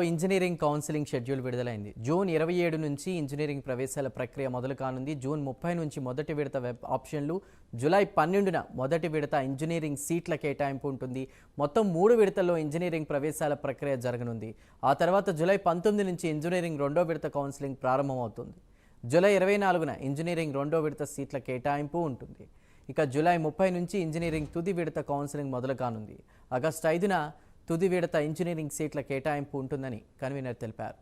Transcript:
Engineering counselling schedule విడుదలైంది. June 27 నుంచి engineering ప్రవేశాల ప్రక్రియ మొదలు కానుంది. జూన్ 30 నుంచి మొదటి విడత వెబ్ ఆప్షన్లు, జూలై 12న మొదటి విడత ఇంజనీరింగ్ సీట్ల కేటాయింపు ఉంటుంది. మొత్తం 3 విడతల్లో ఇంజనీరింగ్ ప్రవేశాల ప్రక్రియ జరగనుంది. ఆ తర్వాత జూలై 19 నుంచి ఇంజనీరింగ్ రెండో విడత కౌన్సిలింగ్ ప్రారంభమవుతుంది. జూలై 24న ఇంజనీరింగ్ రెండో విడత సీట్ల కేటాయింపు ఉంటుంది. ఇక జూలై 30 నుంచి ఇంజనీరింగ్ తుది విడత కౌన్సిలింగ్ మొదలు కానుంది. ఆగస్టు 5న తుది విడత ఇంజనీరింగ్ సీట్ల కేటాయింపు ఉంటుందని కన్వీనర్ తెలిపారు.